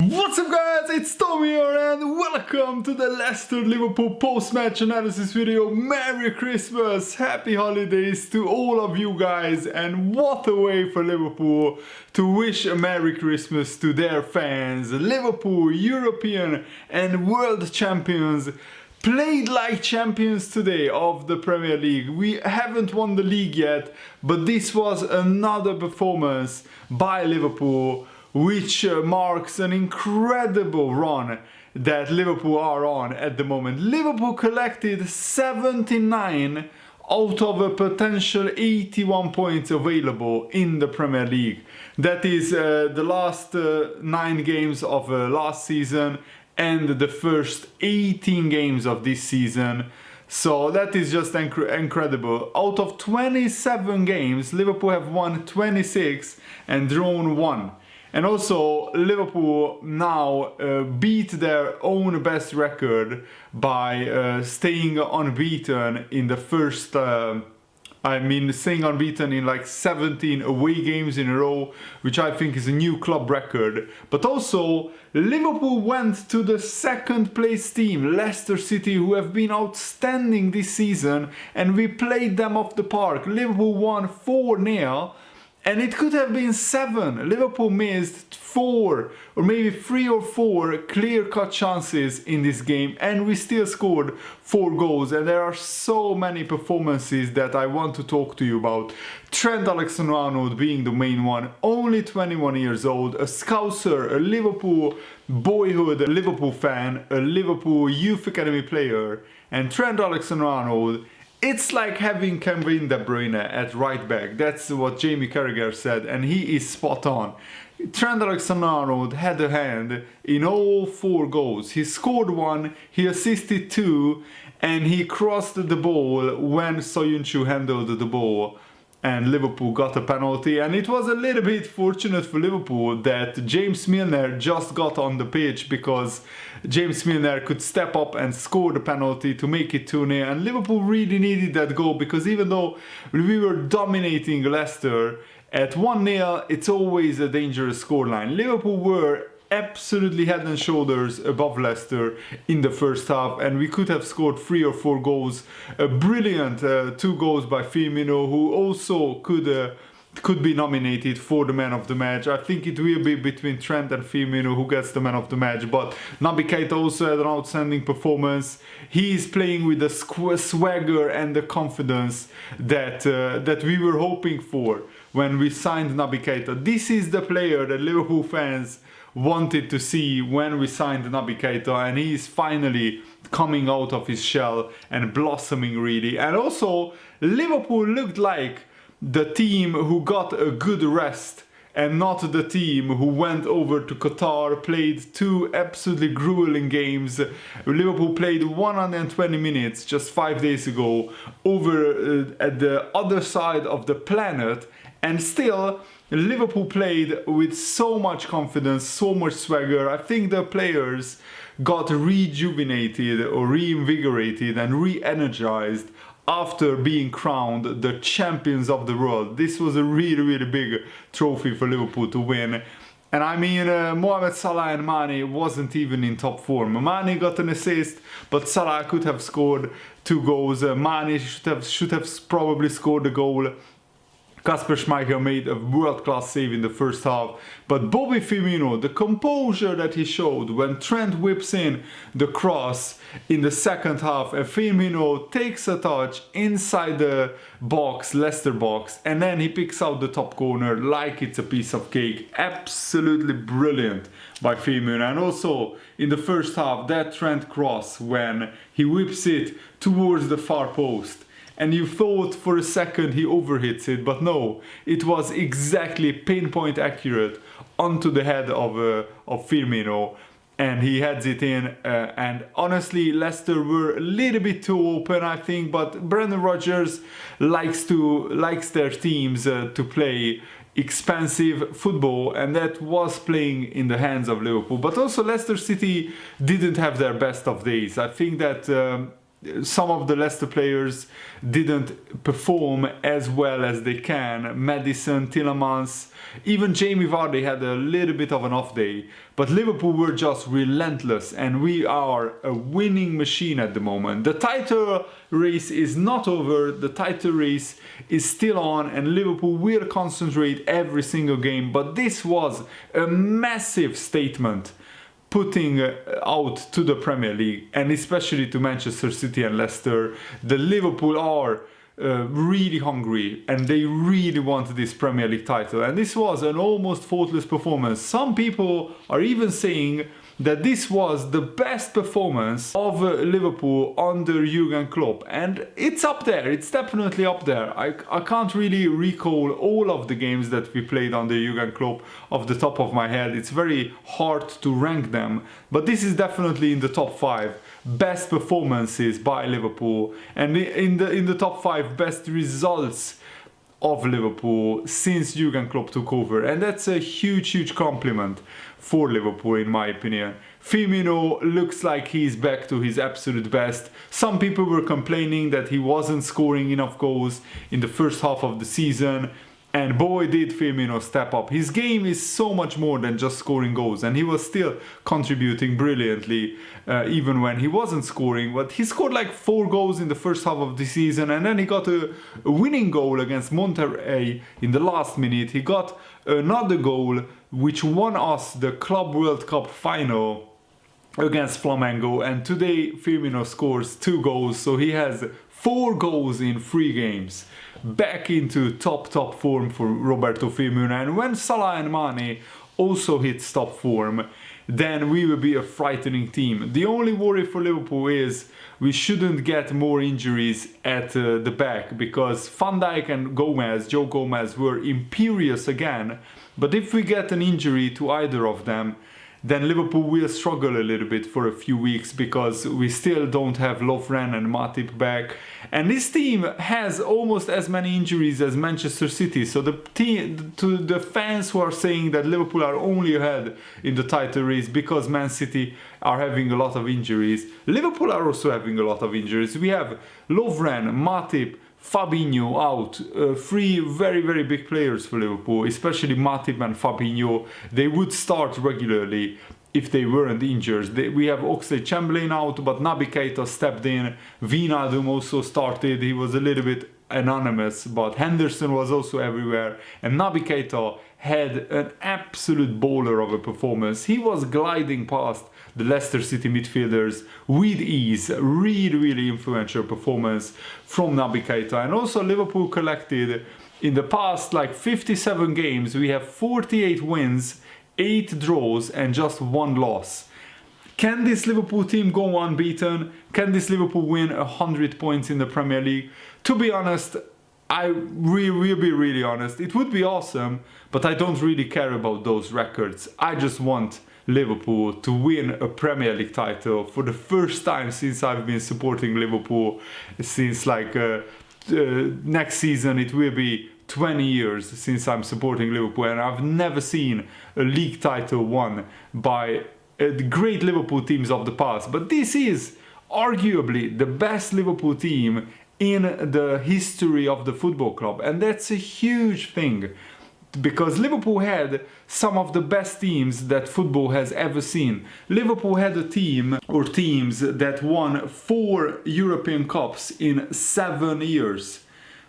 What's up guys, it's Tom here and welcome to the Leicester-Liverpool post-match analysis video. Merry Christmas, happy holidays to all of you guys, and what a way for Liverpool to wish a Merry Christmas to their fans. Liverpool, European and World Champions, played like champions today of the Premier League. We haven't won the league yet, but this was another performance by Liverpool, which marks an incredible run that Liverpool are on at the moment. Liverpool collected 79 out of a potential 81 points available in the Premier League. That is the last 9 games of last season and the first 18 games of this season. So that is just incredible. Out of 27 games, Liverpool have won 26 and drawn 1. And also, Liverpool now beat their own best record by staying unbeaten in the first, staying unbeaten in like 17 away games in a row, which I think is a new club record. But also, Liverpool went to the second place team, Leicester City, who have been outstanding this season, and we played them off the park. Liverpool won 4-0. And it could have been 7. Liverpool missed 4 or maybe 3 or 4 clear-cut chances in this game, and we still scored 4 goals. And there are so many performances that I want to talk to you about. Trent Alexander-Arnold being the main one, only 21 years old, a Scouser, a Liverpool boyhood, a Liverpool fan, a Liverpool youth academy player, and Trent Alexander-Arnold. It's like having Kevin De Bruyne at right back. That's what Jamie Carragher said, and he is spot on. Trent Alexander-Arnold had a hand in all 4 goals. He scored 1, he assisted 2, and he crossed the ball when Soyuncu handled the ball. And Liverpool got a penalty, and it was a little bit fortunate for Liverpool that James Milner just got on the pitch, because James Milner could step up and score the penalty to make it 2-0, and Liverpool really needed that goal, because even though we were dominating Leicester at 1-0, it's always a dangerous scoreline. Liverpool were absolutely head and shoulders above Leicester in the first half, and we could have scored 3 or 4 goals. A brilliant 2 goals by Firmino, who also could be nominated for the man of the match. I think it will be between Trent and Firmino who gets the man of the match, but Naby Keita also had an outstanding performance. He is playing with the swagger and the confidence that we were hoping for when we signed Naby Keita. This is the player that Liverpool fans wanted to see when we signed Naby Keita, and he is finally coming out of his shell and blossoming really. And also, Liverpool looked like the team who got a good rest, and not the team who went over to Qatar, played 2 absolutely grueling games. Liverpool played 120 minutes just 5 days ago over at the other side of the planet, and still Liverpool played with so much confidence, so much swagger. I think the players got rejuvenated or reinvigorated and re-energized after being crowned the champions of the world. This was a really big trophy for Liverpool to win. And I mean, Mohamed Salah and Mane wasn't even in top form. Mane got an assist, but Salah could have scored 2 goals. Mane should have probably scored a goal. Kasper Schmeichel made a world-class save in the first half, but Bobby Firmino, the composure that he showed when Trent whips in the cross in the second half, and Firmino takes a touch inside the box, Leicester box, and then he picks out the top corner like it's a piece of cake. Absolutely brilliant by Firmino. And also in the first half, that Trent cross when he whips it towards the far post, and you thought for a second he overhits it, but no, it was exactly pinpoint accurate onto the head of Firmino, and he heads it in. And honestly, Leicester were a little bit too open, I think, but Brendan Rodgers likes their teams to play expensive football, and that was playing in the hands of Liverpool. But also Leicester City didn't have their best of days. I think that some of the Leicester players didn't perform as well as they can. Maddison, Tielemans, even Jamie Vardy had a little bit of an off day. But Liverpool were just relentless, and we are a winning machine at the moment. The title race is not over, the title race is still on, and Liverpool will concentrate every single game. But this was a massive statement putting out to the Premier League, and especially to Manchester City and Leicester. The Liverpool are really hungry, and they really want this Premier League title, and this was an almost faultless performance. Some people are even saying that this was the best performance of Liverpool under Jurgen Klopp, and it's up there, it's definitely up there. I can't really recall all of the games that we played under Jurgen Klopp off the top of my head. It's very hard to rank them, but this is definitely in the top 5 best performances by Liverpool, and in the top 5 best results of Liverpool since Jurgen Klopp took over, and that's a huge compliment for Liverpool in my opinion. Firmino looks like he's back to his absolute best. Some people were complaining that he wasn't scoring enough goals in the first half of the season, and boy did Firmino step up. His game is so much more than just scoring goals, and he was still contributing brilliantly even when he wasn't scoring. But he scored like 4 goals in the first half of the season, and then he got a winning goal against Monterrey in the last minute. He got another goal which won us the Club World Cup final against Flamengo, and today Firmino scores 2 goals, so he has 4 goals in 3 games. Back into top form for Roberto Firmino, and when Salah and Mane also hit top form, then we will be a frightening team. The only worry for Liverpool is we shouldn't get more injuries at the back, because Van Dijk and Joe Gomez were imperious again, but if we get an injury to either of them, then Liverpool will struggle a little bit for a few weeks, because we still don't have Lovren and Matip back. And this team has almost as many injuries as Manchester City. So to the fans who are saying that Liverpool are only ahead in the title race because Man City are having a lot of injuries, Liverpool are also having a lot of injuries. We have Lovren, Matip, Fabinho out, 3 very big players for Liverpool, especially Matip and Fabinho. They would start regularly if they weren't injured. We have Oxlade-Chamberlain out, but Naby Keita stepped in. Wijnaldum also started. He was a little bit anonymous, but Henderson was also everywhere, and Naby Keita had an absolute bowler of a performance. He was gliding past the Leicester City midfielders with ease. Really influential performance from Naby Keita. And also Liverpool collected in the past like 57 games, we have 48 wins, 8 draws and just 1 loss. Can this Liverpool team go unbeaten? Can this Liverpool win 100 points in the Premier League? To be honest, I will be really honest, it would be awesome, but I don't really care about those records. I just want Liverpool to win a Premier League title for the first time since I've been supporting Liverpool, since like next season it will be 20 years since I'm supporting Liverpool, and I've never seen a league title won by the great Liverpool teams of the past. But this is arguably the best Liverpool team in the history of the football club, and that's a huge thing, because Liverpool had some of the best teams that football has ever seen. Liverpool had a team or teams that won 4 European Cups in 7 years.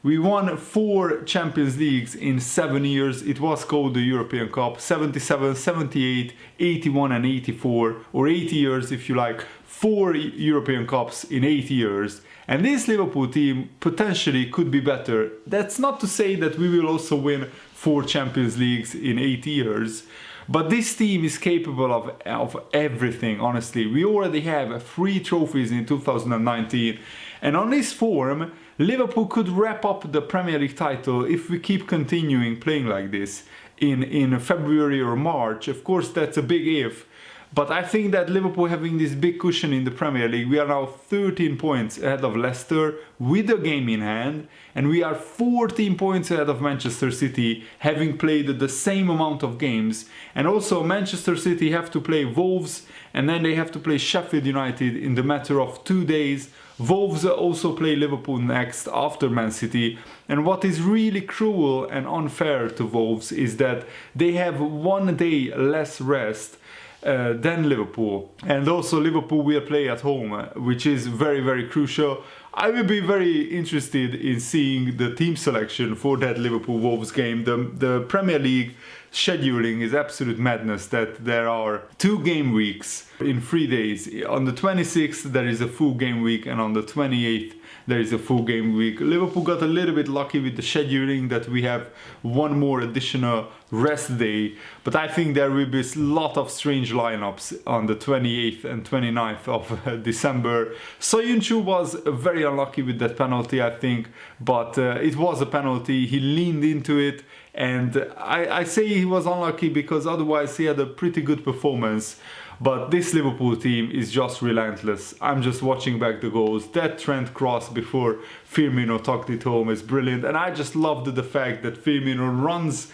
We won 4 Champions Leagues in 7 years. It was called the European Cup. 77, 78, 81 and 84, or 80 years if you like. 4 European Cups in 8 years. And this Liverpool team potentially could be better. That's not to say that we will also win 4 Champions Leagues in 8 years. But this team is capable of everything, honestly. We already have 3 trophies in 2019. And on this form, Liverpool could wrap up the Premier League title if we keep continuing playing like this in February or March. Of course, that's a big if. But I think that Liverpool having this big cushion in the Premier League, we are now 13 points ahead of Leicester with a game in hand, and we are 14 points ahead of Manchester City, having played the same amount of games. And also Manchester City have to play Wolves, and then they have to play Sheffield United in the matter of 2 days Wolves also play Liverpool next after Man City, and what is really cruel and unfair to Wolves is that they have 1 day less rest than Liverpool, and also Liverpool will play at home, which is very, very crucial. I will be very interested in seeing the team selection for that Liverpool-Wolves game. The Premier League scheduling is absolute madness, that there are 2 game weeks in 3 days. On the 26th there is a full game week, and on the 28th there is a full game week. Liverpool got a little bit lucky with the scheduling that we have 1 more additional rest day, but I think there will be a lot of strange lineups on the 28th and 29th of December. Soyuncu was very unlucky with that penalty, I think, but it was a penalty. He leaned into it, and I say he was unlucky because otherwise he had a pretty good performance. But this Liverpool team is just relentless. I'm just watching back the goals. That Trent cross before Firmino tucked it home is brilliant. And I just loved the fact that Firmino runs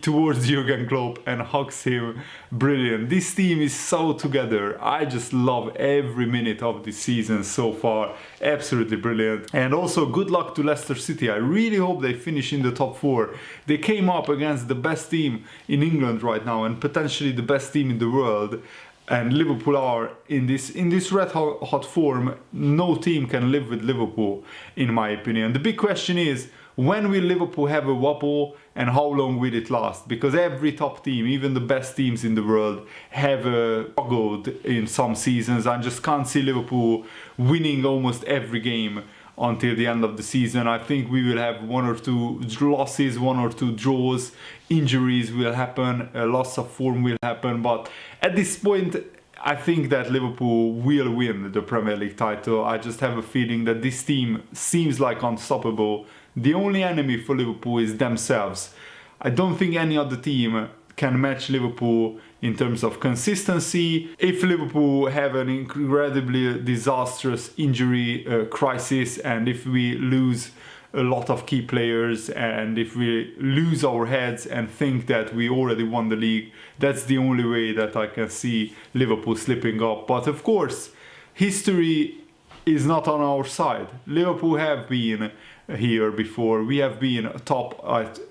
towards Jurgen Klopp and hugs him. Brilliant. This team is so together. I just love every minute of this season so far. Absolutely brilliant. And also good luck to Leicester City. I really hope they finish in the top 4. They came up against the best team in England right now and potentially the best team in the world. And Liverpool are in this red hot form. No team can live with Liverpool, in my opinion. The big question is, when will Liverpool have a wobble and how long will it last? Because every top team, even the best teams in the world, have struggled in some seasons. I just can't see Liverpool winning almost every game until the end of the season. I think we will have 1 or 2 losses, 1 or 2 draws, injuries will happen, a loss of form will happen, but at this point I think that Liverpool will win the Premier League title. I just have a feeling that this team seems like unstoppable. The only enemy for Liverpool is themselves. I don't think any other team can match Liverpool in terms of consistency. If Liverpool have an incredibly disastrous injury crisis, and if we lose a lot of key players, and if we lose our heads and think that we already won the league, that's the only way that I can see Liverpool slipping up. But of course, history is not on our side. Liverpool have been here before. We have been top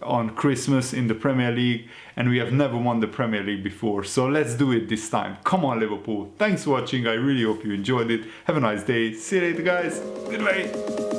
on Christmas in the Premier League, and we have never won the Premier League before. So let's do it this time. Come on, Liverpool. Thanks for watching. I really hope you enjoyed it. Have a nice day. See you later, guys. Goodbye.